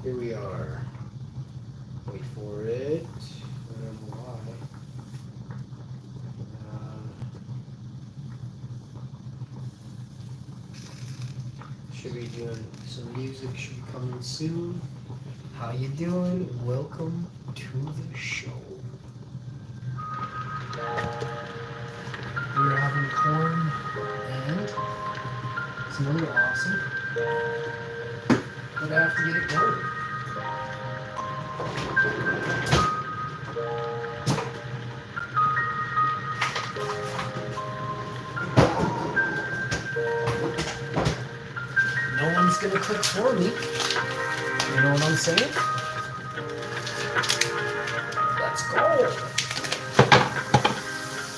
Here we are. Wait for it. I don't know why. Should be doing some music. Should be coming soon. How you doing? Welcome to the show. We are having corn and some other awesome. But I have to get it going. No one's gonna cook for me. You know what I'm saying? Let's go.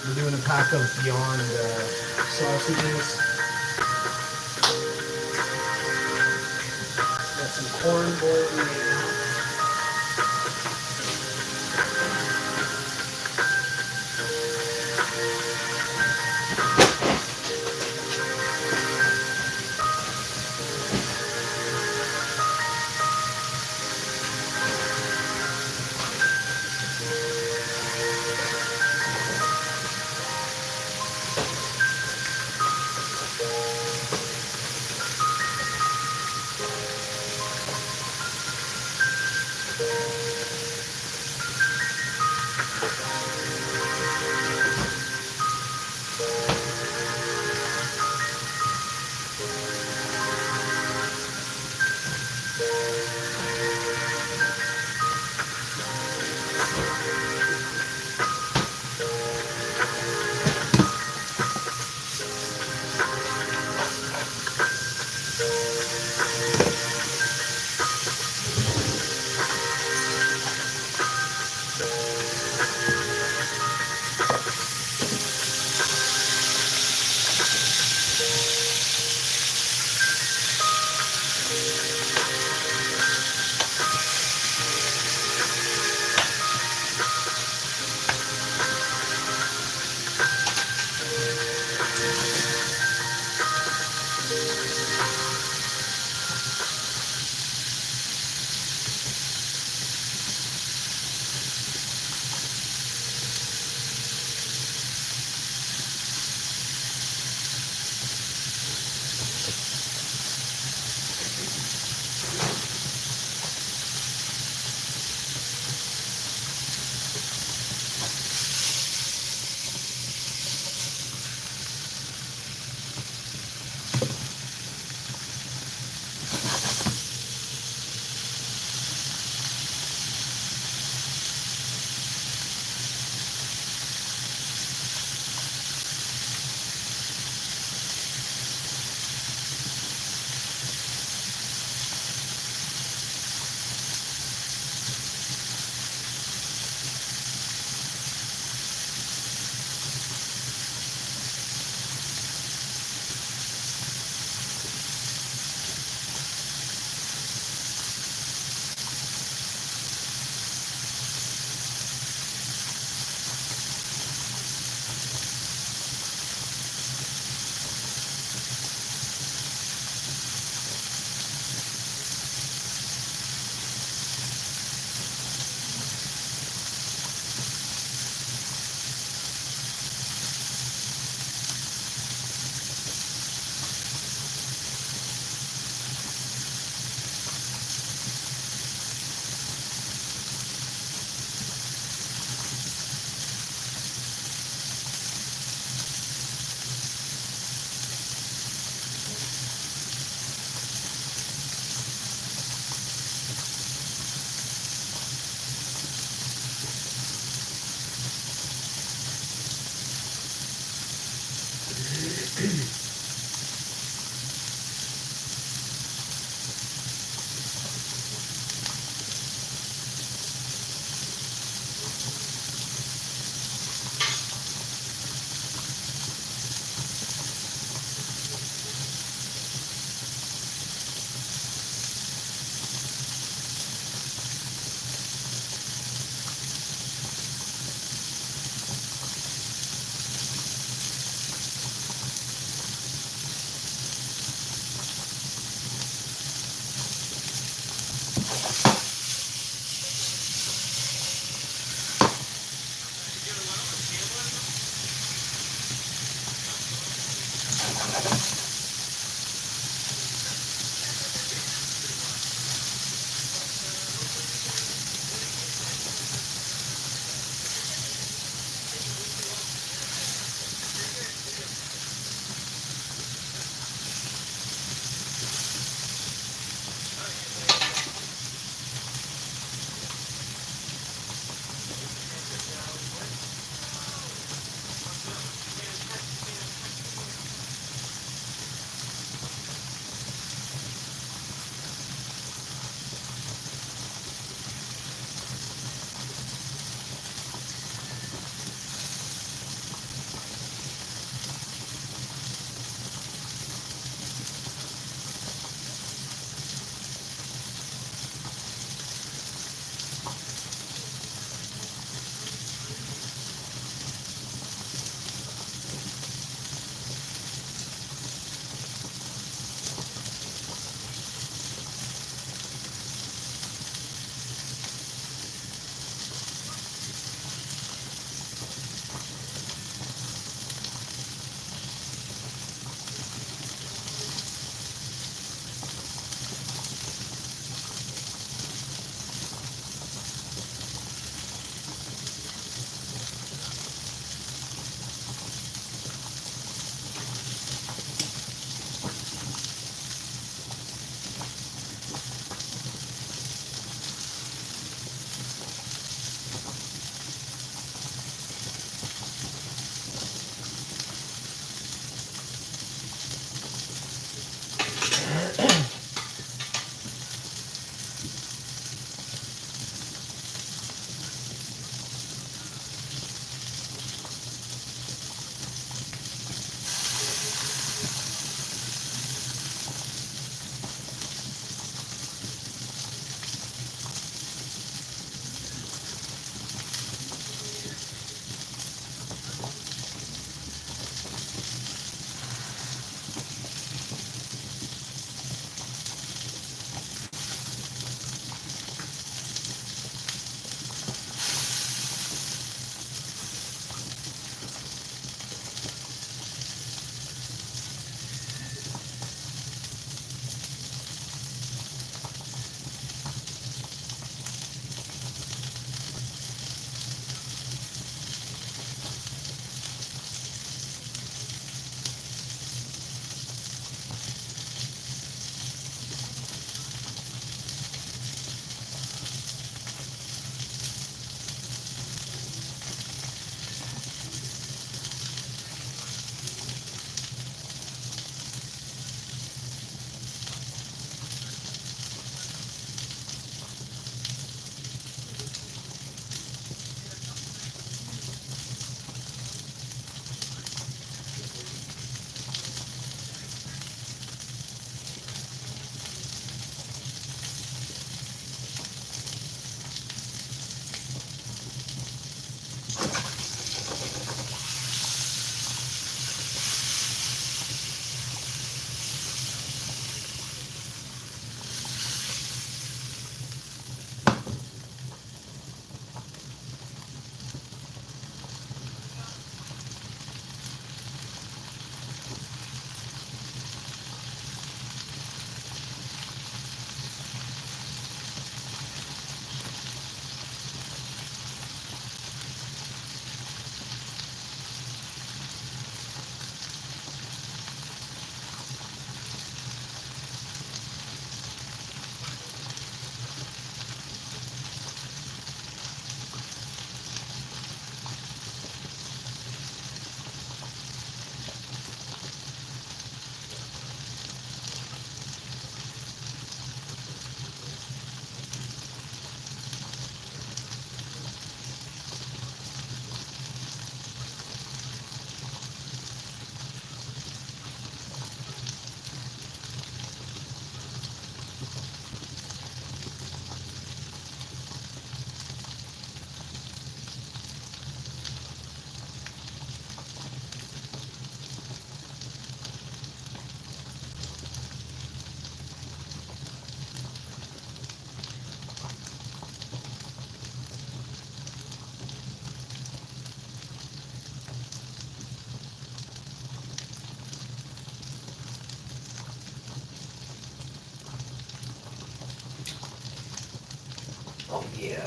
We're doing a pack of Beyond sausages. Got some corn boiled in.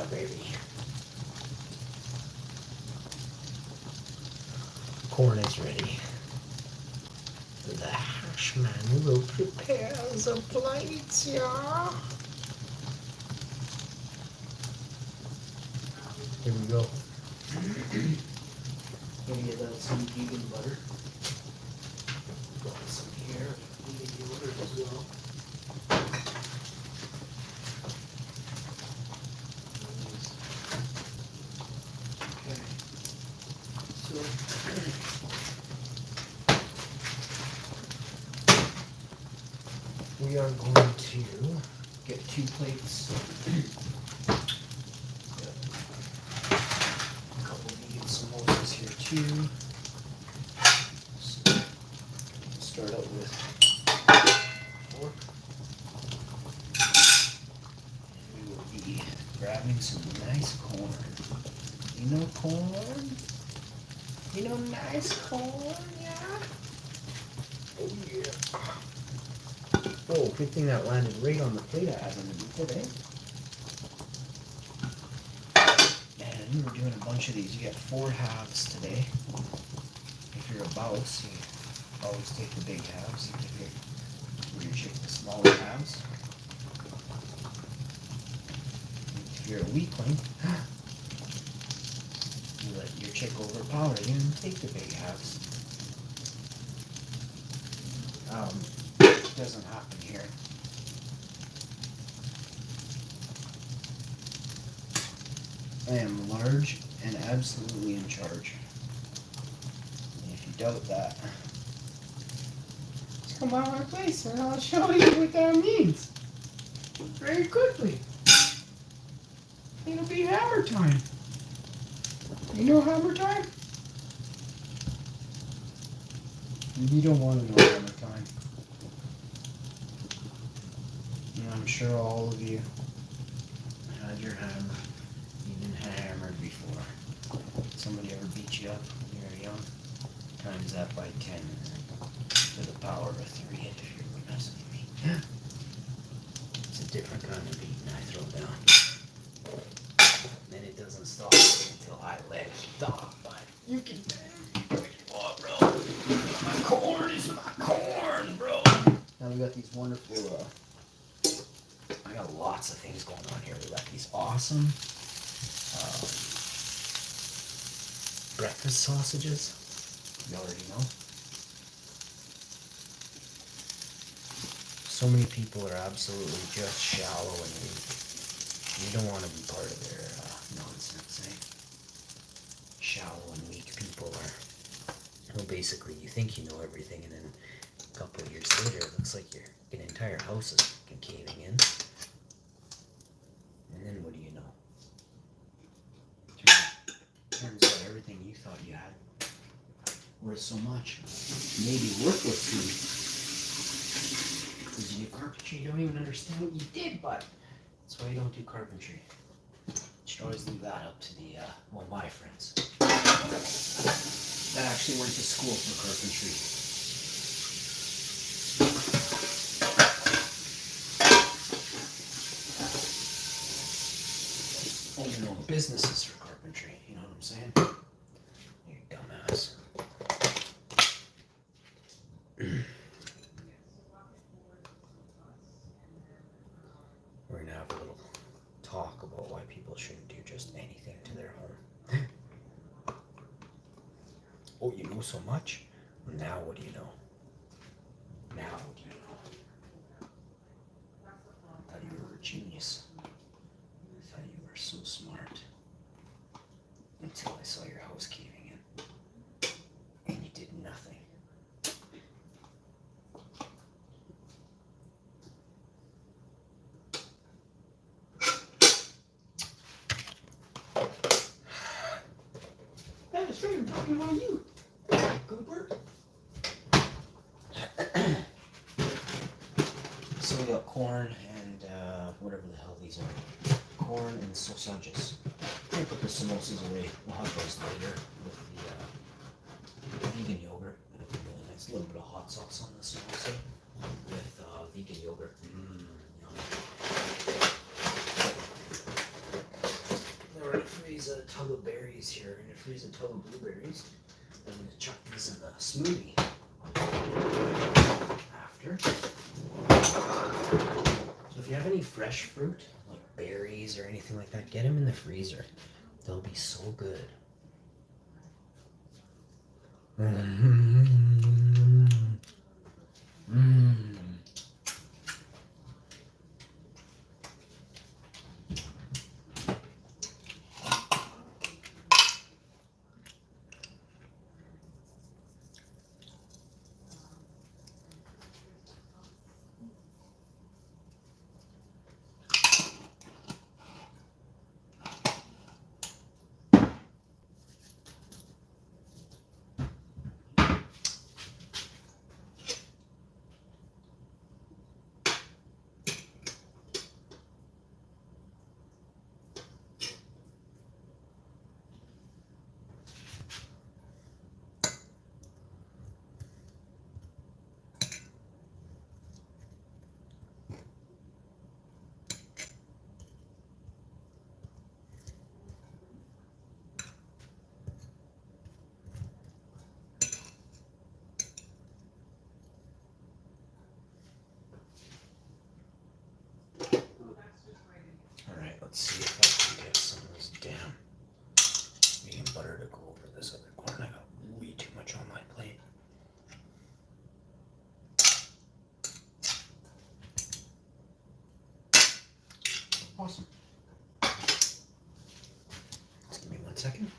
baby. Corn is ready. The hashman will prepare the plate, yeah. Here we go. Gonna get some vegan butter. Got some here, vegan yogurt as well. Okay. So we are going to get 2 plates. Samosas here too. So start out with pork. And we will be grabbing some nice corn. You know corn? You know nice corn, yeah? Oh yeah. Oh, good thing that landed right on the plate I had underneath it, eh? We're doing a bunch of these. You get 4 halves today. If you're a bouse, you always take the big halves. If you're chick, the smaller halves. If you're a weakling, you let your chick overpower you and take the big halves. It doesn't happen here. I am large and absolutely in charge. And if you doubt that, just come by my place and I'll show you what that means. Very quickly. It'll be hammer time. You know hammer time? You don't want to know hammer time. And I'm sure all of you had your hammer. Hammered before. Somebody ever beat you up when you were young? Times that by 10 to the power of 3 if you're messing with me. It's a different kind of beating I throw down. Then it doesn't stop until I let it stop. But you can what you want, bro. My corn is my corn, bro. Now we got these wonderful I got lots of things going on here. We got these awesome breakfast sausages. You already know. So many people are absolutely just shallow and weak. You don't want to be part of their nonsense, eh? Shallow and weak people are, well, basically you think you know everything and then a couple of years later it looks like your entire house is fucking caving in. And then what do you know? Turns out everything you thought you had worth so much, maybe worthless to you. Because you do carpentry, you don't even understand what you did, but that's why you don't do carpentry. You should always leave that up to the, my friends that actually went to school for carpentry. Own your own businesses for carpentry, you know what I'm saying? You dumbass. We're gonna have a little talk about why people shouldn't do just anything to their home. Oh, you know so much? Now what do you know? Now what do you know? I thought you were a genius. I thought you were so smart. Until I saw your house caving in. And you did nothing. That is right, I'm talking about you. Good work. So we got corn and whatever the hell these are. Corn and sausages. I'm gonna put the samosas away. We'll have those later with the vegan yogurt. It'll be really nice. A little bit of hot sauce on the samosa with vegan yogurt. Yum. tub of berries here. I'm gonna freeze a tub of blueberries. I'm gonna chuck these in the smoothie after. So if you have any fresh fruit, like berries or anything like that, get them in the freezer. They'll be so good. Alright, let's see if I can get some of this damn vegan butter to go over this other corn. I got way too much on my plate. Awesome. Just give me 1 second.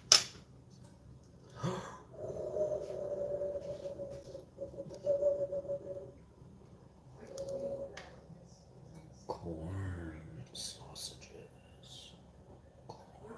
Corn sausages. Corn.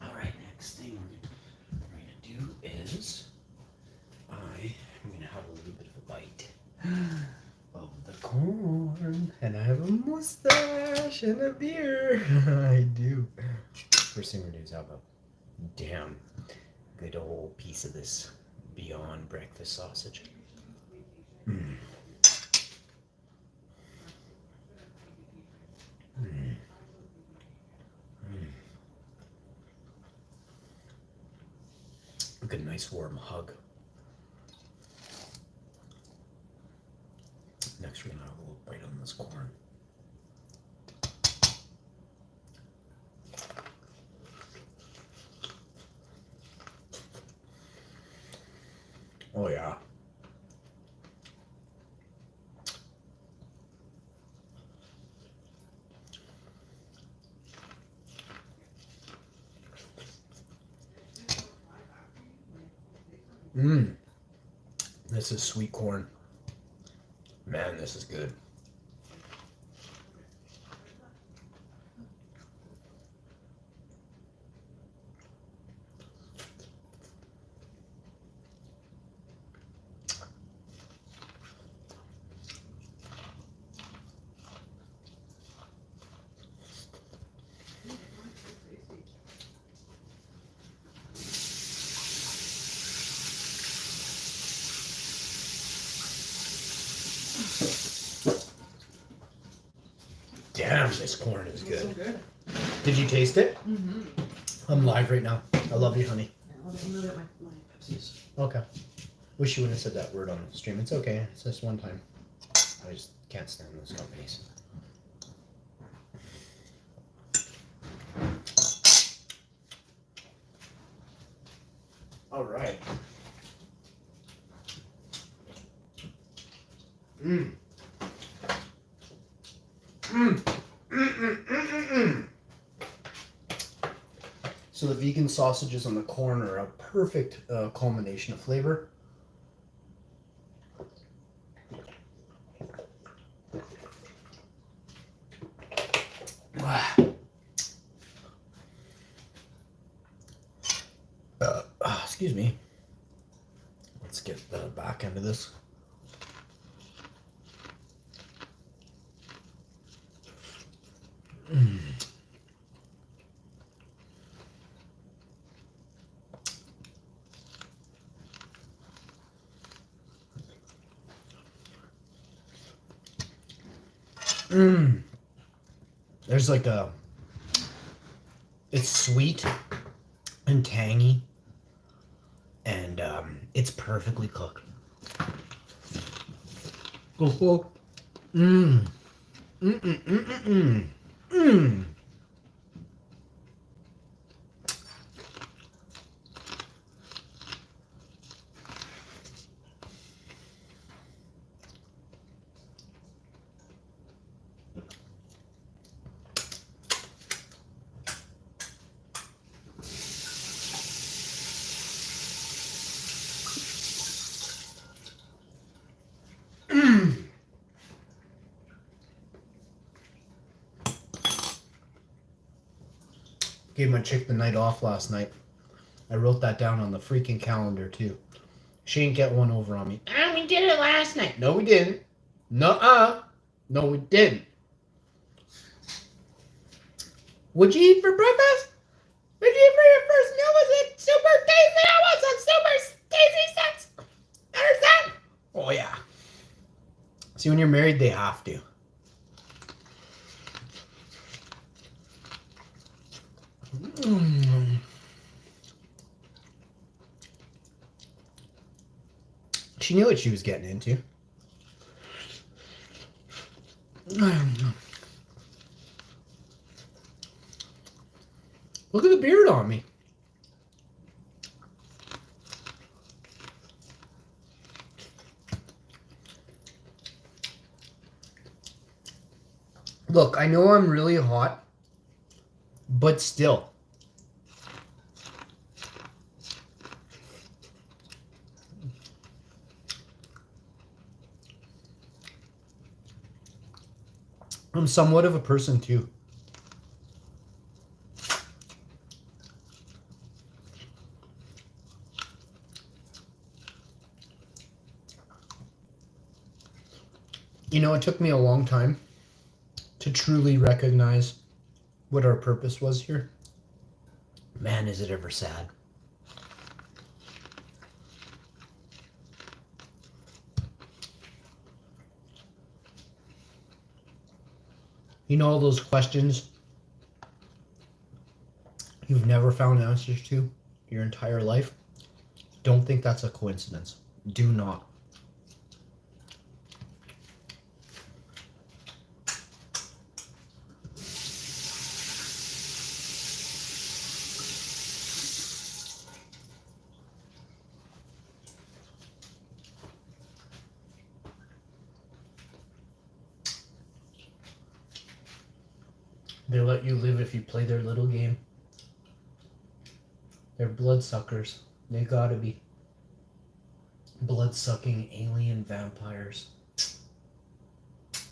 Alright, next thing we're gonna do is I'm gonna have a little bit of a bite of the corn, and I have a mustache and a beer. I do. First thing we're gonna do is have a damn good old piece of this Beyond breakfast sausage. Mm. Mm. Mm. Look at a nice warm hug. Next we're gonna have a little bite on this corn. Oh yeah. Mmm. This is sweet corn. Man, this is good. Damn, this corn is It's so good. good. Did you taste it? Mm-hmm. I'm live right now. I love you, honey. I'll let you know that my Pepsi's. Okay. Wish you wouldn't have said that word on the stream. It's okay. It's just one time. I just can't stand those companies. All right. Mmm. Mmm. Mmm. So the vegan sausages on the corn are a perfect culmination of flavor. Excuse me. Let's get the back end of this. Mm. Mm. There's like a, it's sweet and tangy, and it's perfectly cooked. Mmm. Mmm. Mmm. Mmm. Mmm. Gave my chick the night off last night. I wrote that down on the freaking calendar too. She didn't get one over on me. Ah, we did it last night. No, we didn't. Nuh-uh. No, we didn't. What'd you eat for breakfast? What'd you eat for your first meal? Was it super tasty? I want some super tasty snacks. Understand? Oh, yeah. See, when you're married, they have to. Mm. She knew what she was getting into. Look at the beard on me. Look, I know I'm really hot, but still. I'm somewhat of a person too. You know, it took me a long time to truly recognize what our purpose was here. Man, is it ever sad. You know, all those questions you've never found answers to your entire life? Don't think that's a coincidence. Do not. They let you live if you play their little game. They're bloodsuckers. They gotta be. Blood-sucking alien vampires.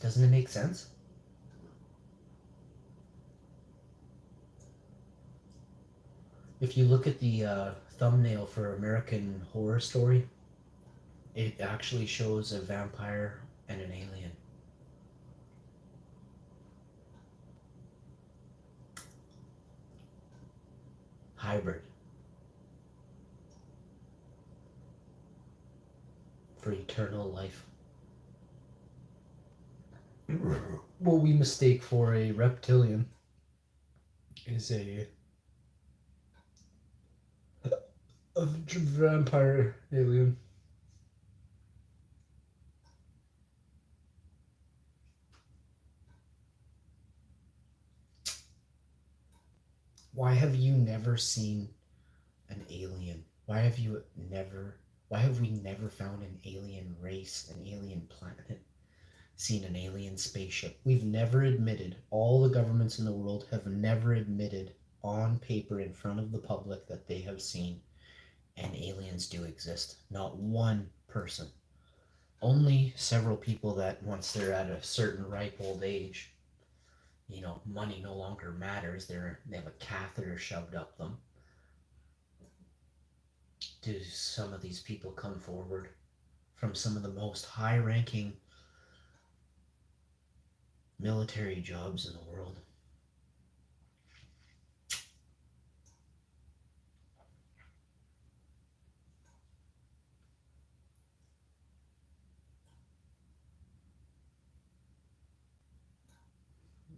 Doesn't it make sense? If you look at the thumbnail for American Horror Story, it actually shows a vampire and an alien. Hybrid. For eternal life. what we mistake for a reptilian is a vampire alien. Why have you never seen an alien? Why have we never found an alien race, an alien planet, seen an alien spaceship? We've never admitted, all the governments in the world have never admitted on paper in front of the public that they have seen and aliens do exist. Not one person. Only several people that once they're at a certain ripe old age, money no longer matters. They have a catheter shoved up them. Do some of these people come forward from some of the most high-ranking military jobs in the world?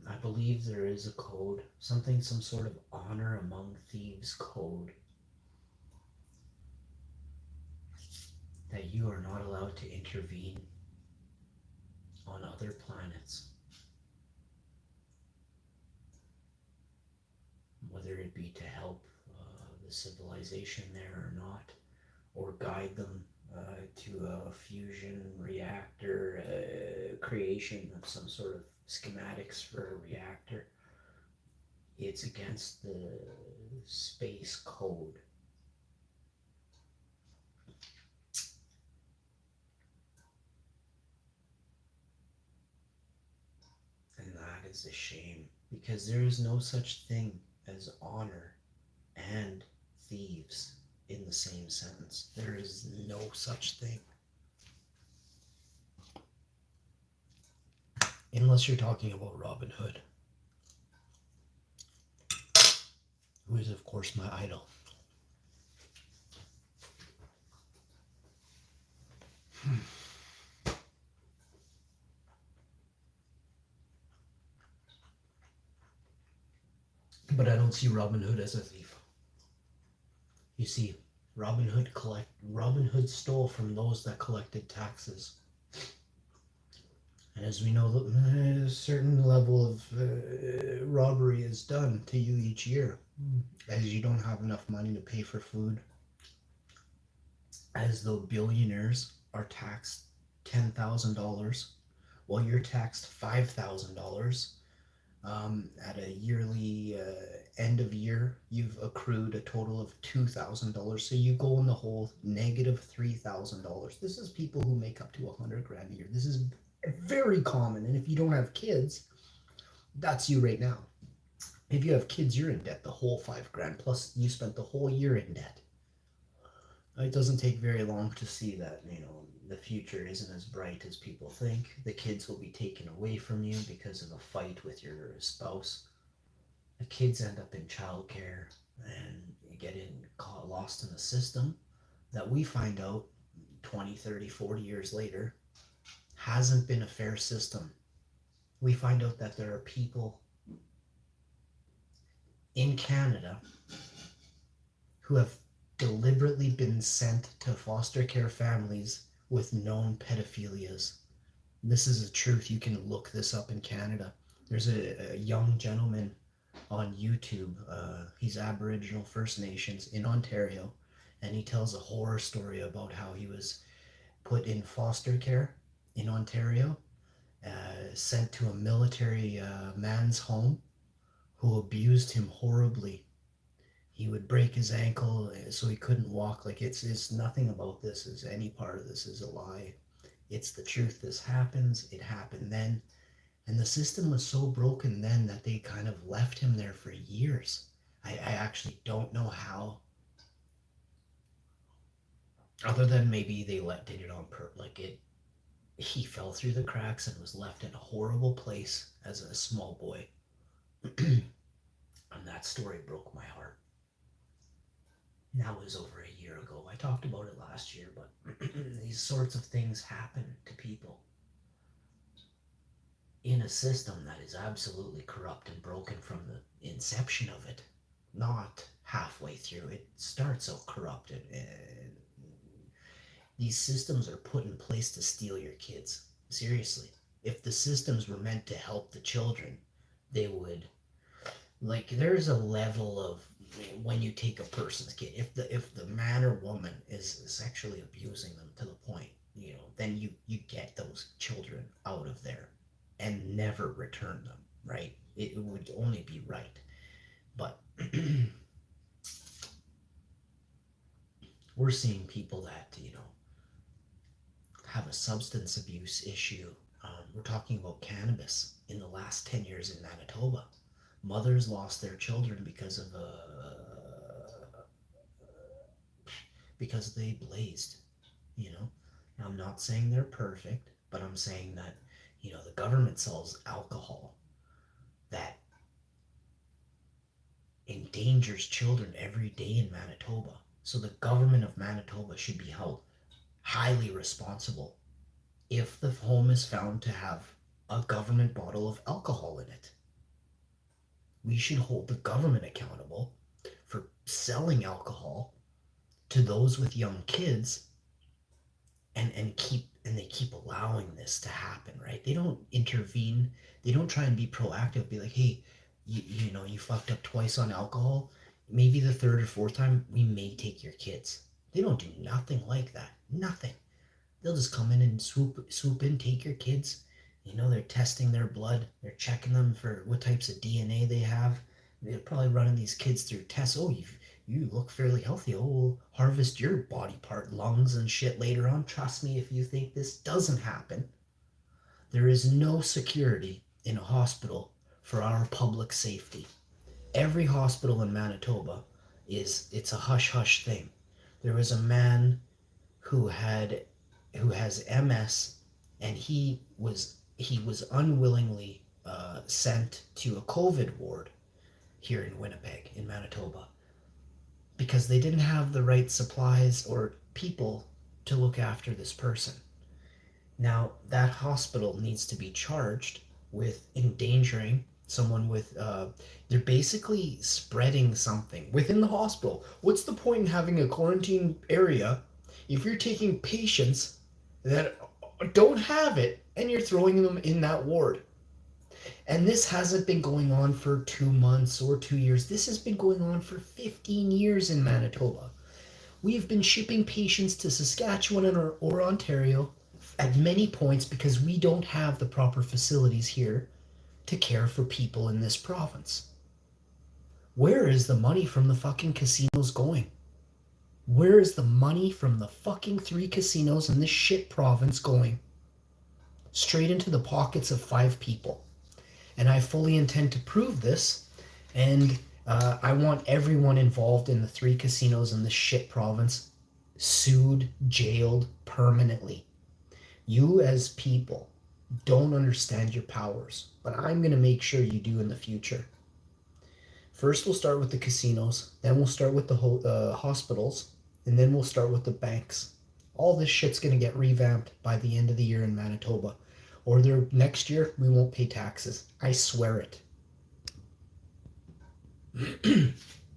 I believe there is a code, some sort of honor among thieves code, that you are not allowed to intervene on other planets, whether it be to help the civilization there or not, or guide them to a fusion reactor creation of some sort of schematics for a reactor. It's against the space code. And that is a shame, because there is no such thing as honor and thieves in the same sentence. There is no such thing. Unless you're talking about Robin Hood, who is, of course, my idol. But I don't see Robin Hood as a thief. You see, Robin Hood stole from those that collected taxes. And as we know, a certain level of robbery is done to you each year, as you don't have enough money to pay for food. As though billionaires are taxed $10,000, while you're taxed $5,000. At a yearly end of year, you've accrued a total of $2,000. So you go in the hole negative $3,000. This is people who make up to $100,000 a year. This is very common. And if you don't have kids, that's you right now. If you have kids, you're in debt the whole $5,000, plus you spent the whole year in debt. It doesn't take very long to see that, the future isn't as bright as people think. The kids will be taken away from you because of a fight with your spouse. The kids end up in childcare and get lost in the system that we find out 20, 30, 40 years later hasn't been a fair system. We find out that there are people in Canada who have deliberately been sent to foster care families with known pedophilias. This is a truth. You can look this up in Canada. There's a young gentleman on YouTube. He's Aboriginal First Nations in Ontario, and he tells a horror story about how he was put in foster care in Ontario, sent to a military man's home who abused him horribly. He would break his ankle so he couldn't walk. It's nothing about this is any part of this is a lie. It's the truth. This happens. It happened then. And the system was so broken then that they kind of left him there for years. I actually don't know how. Other than maybe they did it on purpose. He fell through the cracks and was left in a horrible place as a small boy. And that story broke my heart. That was over a year ago. I talked about it last year, but these sorts of things happen to people. in a system that is absolutely corrupt and broken from the inception of it, not halfway through. It starts out corrupted, and these systems are put in place to steal your kids. Seriously. If the systems were meant to help the children, they would, like, there's a level of when you take a person's kid, if the man or woman is sexually abusing them to the point, then you get those children out of there and never return them, right? It would only be right. But we're seeing people that have a substance abuse issue. We're talking about cannabis in the last 10 years in Manitoba. Mothers lost their children because they blazed. Now, I'm not saying they're perfect, but I'm saying that the government sells alcohol that endangers children every day in Manitoba. So the government of Manitoba should be held highly responsible if the home is found to have a government bottle of alcohol in it. We should hold the government accountable for selling alcohol to those with young kids, and they keep allowing this to happen, right? They don't intervene. They don't try and be proactive, be like, hey, you fucked up twice on alcohol. Maybe the third or fourth time we may take your kids. They don't do nothing like that. Nothing. They'll just come in and swoop in, take your kids. They're testing their blood. They're checking them for what types of DNA they have. They're probably running these kids through tests. Oh, you look fairly healthy. Oh, we'll harvest your body part, lungs and shit later on. Trust me, if you think this doesn't happen. There is no security in a hospital for our public safety. Every hospital in Manitoba it's a hush-hush thing. There was a man who has MS, and he was unwillingly sent to a COVID ward here in Winnipeg, in Manitoba, because they didn't have the right supplies or people to look after this person. Now, that hospital needs to be charged with endangering someone with, they're basically spreading something within the hospital. What's the point in having a quarantine area if you're taking patients that don't have it and you're throwing them in that ward? And this hasn't been going on for 2 months or 2 years. This has been going on for 15 years in Manitoba. We've been shipping patients to Saskatchewan or Ontario at many points because we don't have the proper facilities here to care for people in this province. Where is the money from the fucking casinos going? Where is the money from the fucking 3 casinos in this shit province going? Straight into the pockets of 5 people. And I fully intend to prove this, and I want everyone involved in the 3 casinos in this shit province sued, jailed permanently. You as people don't understand your powers, but I'm going to make sure you do in the future. First, we'll start with the casinos, then we'll start with the hospitals, and then we'll start with the banks. All this shit's going to get revamped by the end of the year in Manitoba. Or next year, we won't pay taxes. I swear it.